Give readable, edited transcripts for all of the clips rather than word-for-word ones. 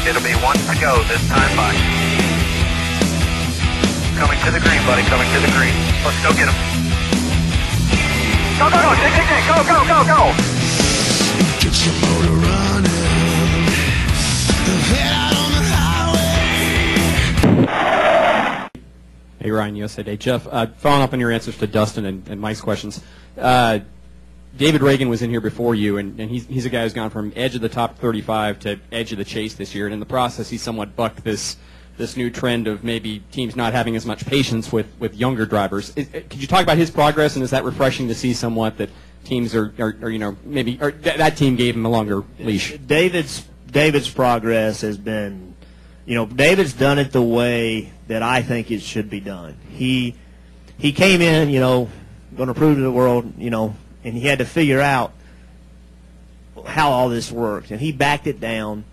It'll be 1 to go this time by. Coming to the green, buddy, coming to the green. Let's go get him. Go, go, go, go, go, go, go. Get your motor running. Head out on the highway. Hey, Ryan, USA Day. Jeff, following up on your answers to Dustin and Mike's questions, David Reagan was in here before you, and he's a guy who's gone from edge of the top 35 to edge of the chase this year, and in the process he somewhat bucked this new trend of maybe teams not having as much patience with younger drivers. Could you talk about his progress, and is that refreshing to see somewhat that teams are you know, maybe that team gave him a longer leash? David's progress has been, you know, David's done it the way that I think it should be done. He came in, you know, going to prove to the world, you know, and he had to figure out how all this worked, and he backed it down,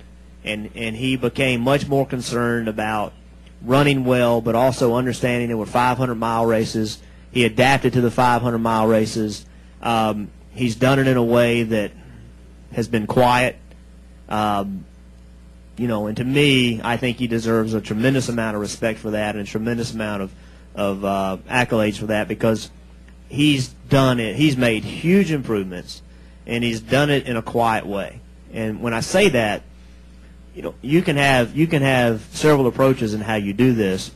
and he became much more concerned about running well, but also understanding there were 500-mile races. He adapted to the 500-mile races. He's done it in a way that has been quiet. You know, and to me, I think he deserves a tremendous amount of respect for that and a tremendous amount of accolades for that, because he's done it. He's made huge improvements, and he's done it in a quiet way. And when I say that, you know, you can have several approaches in how you do this,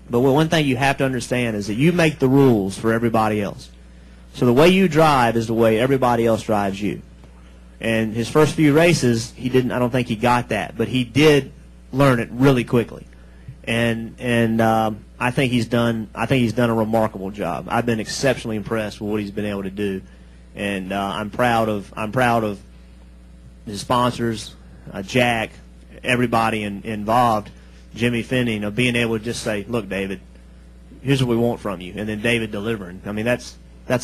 but one thing you have to understand is that you make the rules for everybody else. So the way you drive is the way everybody else drives you. And his first few races, I don't think he got that, but he did learn it really quickly. And I think he's done a remarkable job. I've been exceptionally impressed with what he's been able to do, and I'm proud of his sponsors, Jack, everybody involved, Jimmy Finning, of being able to just say, look, David, here's what we want from you, and then David delivering. I mean, that's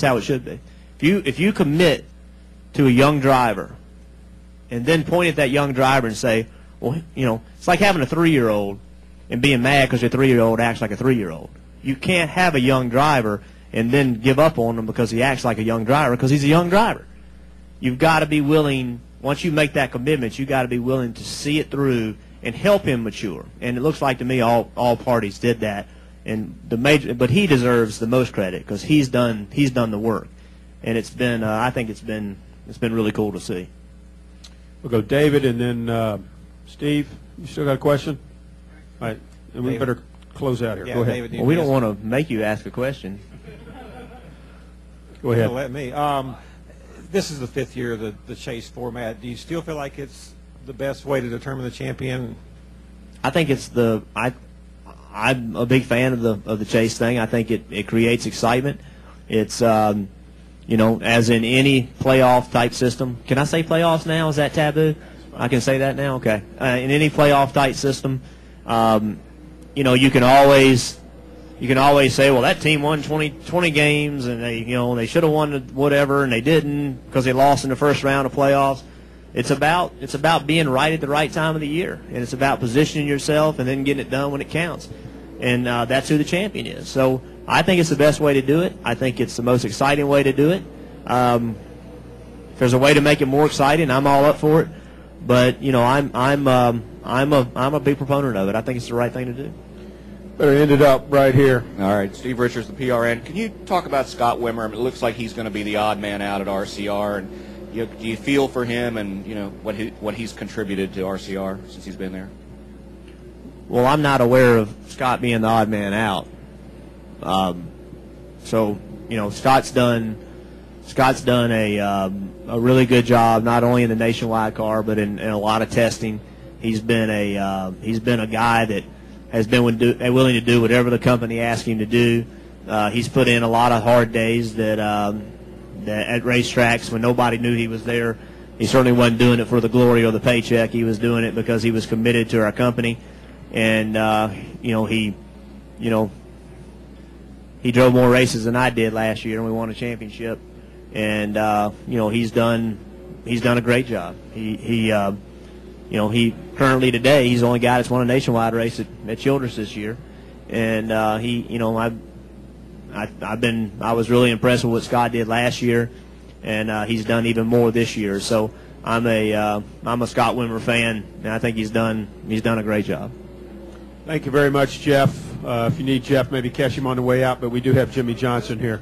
how it should be. If you commit to a young driver and then point at that young driver and say, well, you know, it's like having a 3-year-old and being mad because your 3-year-old acts like a 3-year-old. You can't have a young driver and then give up on him because he acts like a young driver, because he's a young driver. You've got to be willing, once you make that commitment, you've got to be willing to see it through and help him mature. And it looks like to me all parties did that. And but he deserves the most credit because he's done the work. And it's been I think it's been really cool to see. We'll go David and then Steve. You still got a question? All right, and we better close out here. Yeah, go ahead. David, Well, we don't want to make you ask a question. Go ahead. Let me. This is the 5th year of the chase format. Do you still feel like it's the best way to determine the champion? I think it's I'm a big fan of the chase thing. I think it creates excitement. It's you know, as in any playoff type system. Can I say playoffs now? Is that taboo? I can say that now. Okay. In any playoff type system, you know, you can always say, well, that team won 20 games, and they should have won whatever, and they didn't because they lost in the first round of playoffs. It's about being right at the right time of the year, and it's about positioning yourself and then getting it done when it counts, and that's who the champion is. So I think it's the best way to do it. I think it's the most exciting way to do it. If there's a way to make it more exciting, I'm all up for it. But you know, I'm a big proponent of it. I think it's the right thing to do. Better end it up right here. All right, Steve Richards, the PRN. Can you talk about Scott Wimmer? I mean, it looks like he's going to be the odd man out at RCR, and do you feel for him and what he's contributed to RCR since he's been there? Well, I'm not aware of Scott being the odd man out. So you know, Scott's done a really good job, not only in the nationwide car but in a lot of testing. He's been a guy that has been willing to do whatever the company asked him to do. He's put in a lot of hard days that at racetracks when nobody knew he was there. He certainly wasn't doing it for the glory or the paycheck. He was doing it because he was committed to our company, and he drove more races than I did last year, and we won a championship. And he's done a great job. He currently today he's the only guy that's won a nationwide race at Childress this year, and I was really impressed with what Scott did last year, and he's done even more this year. So I'm a Scott Wimmer fan, and I think he's done a great job. Thank you very much, Jeff. If you need Jeff, maybe catch him on the way out, but we do have Jimmy Johnson here.